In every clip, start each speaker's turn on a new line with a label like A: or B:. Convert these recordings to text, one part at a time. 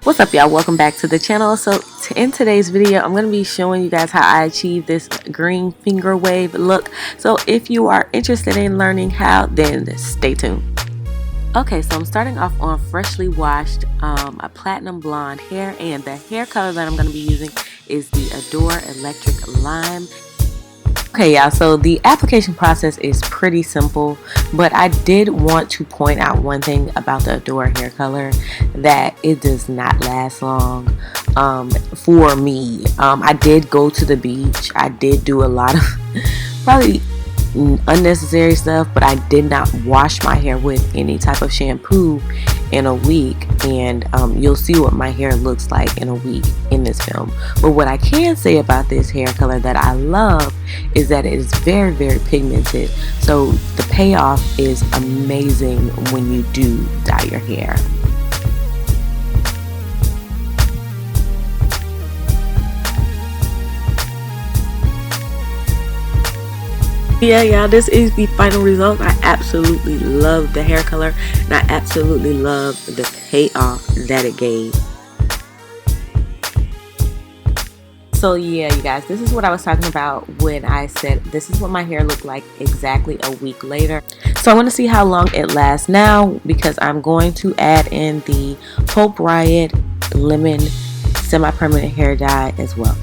A: What's up, y'all? Welcome back to the channel. So in today's video, I'm going to be showing you guys how I achieve this green finger wave look. So if you are interested in learning how, then stay tuned. Okay, so I'm starting off on freshly washed a platinum blonde hair, and the hair color that I'm going to be using is the Adore Electric Lime. Okay, y'all, so the application process is pretty simple, but I did want to point out one thing about the Adore hair color, that it does not last long for me. I did go to the beach. I did do a lot of probably unnecessary stuff, but I did not wash my hair with any type of shampoo in a week, and you'll see what my hair looks like in a week in this film. But what I can say about this hair color that I love is that it is very, very pigmented, so the payoff is amazing when you do dye your hair. Yeah, y'all, this is the final result. I absolutely love the hair color, and I absolutely love the payoff that it gave. So yeah, you guys, this is what I was talking about when I said this is what my hair looked like exactly a week later. So I want to see how long it lasts now, because I'm going to add in the Pulp Riot Lemon semi-permanent hair dye as well.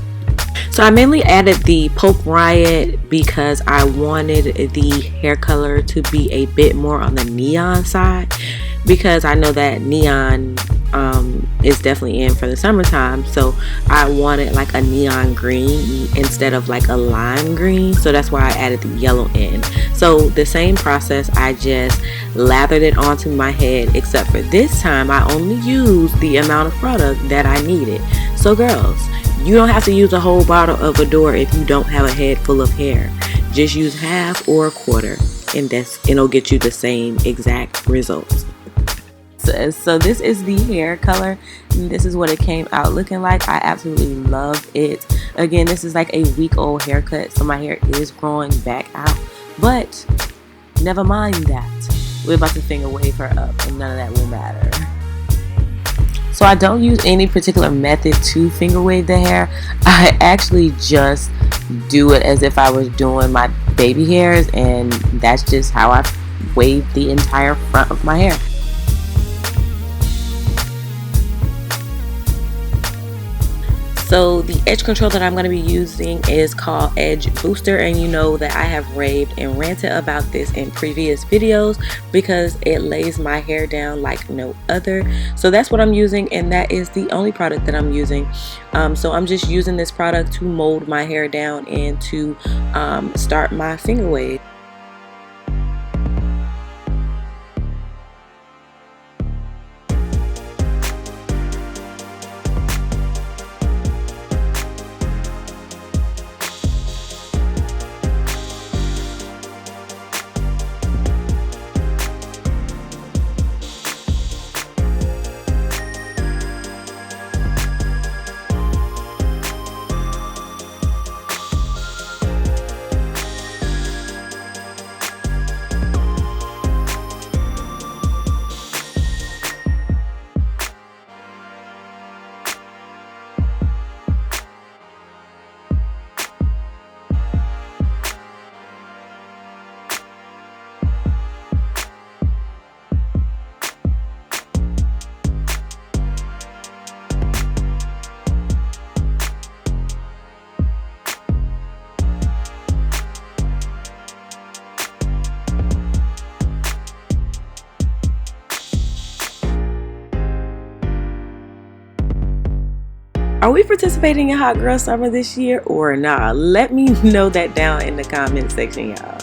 A: So I mainly added the Pulp Riot because I wanted the hair color to be a bit more on the neon side, because I know that neon is definitely in for the summertime, so I wanted like a neon green instead of like a lime green, so that's why I added the yellow in. So the same process, I just lathered it onto my head, except for this time I only used the amount of product that I needed. So girls, you don't have to use a whole bottle of Adore if you don't have a head full of hair. Just use half or a quarter, and it'll get you the same exact results. So this is the hair color, and this is what it came out looking like. I absolutely love it. Again, this is like a week-old haircut, so my hair is growing back out, but never mind that. We're about to finger wave her up, and none of that will matter. So I don't use any particular method to finger wave the hair. I actually just do it as if I was doing my baby hairs, and that's just how I wave the entire front of my hair. So the edge control that I'm going to be using is called Edge Booster, and you know that I have raved and ranted about this in previous videos because it lays my hair down like no other. So that's what I'm using, and that is the only product that I'm using. So I'm just using this product to mold my hair down and to start my finger wave. Are we participating in Hot Girl Summer this year or not? Let me know that down in the comment section, y'all.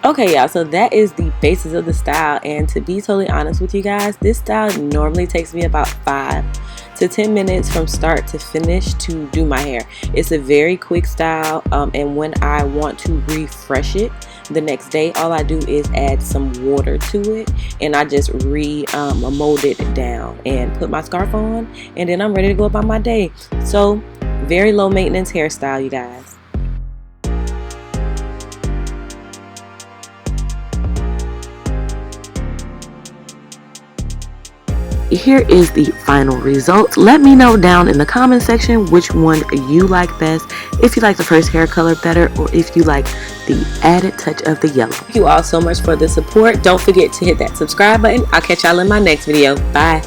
A: Okay, y'all, so that is the basis of the style, and to be totally honest with you guys, this style normally takes me about 5 to 10 minutes from start to finish to do my hair. It's a very quick style, and when I want to refresh it the next day, all I do is add some water to it, and I just mold it down and put my scarf on, and then I'm ready to go about my day. So very low maintenance hairstyle, you guys. Here is the final result. Let me know down in the comment section which one you like best, if you like the first hair color better, or if you like the added touch of the yellow. Thank you all so much for the support. Don't forget to hit that subscribe button. I'll catch y'all in my next video. Bye.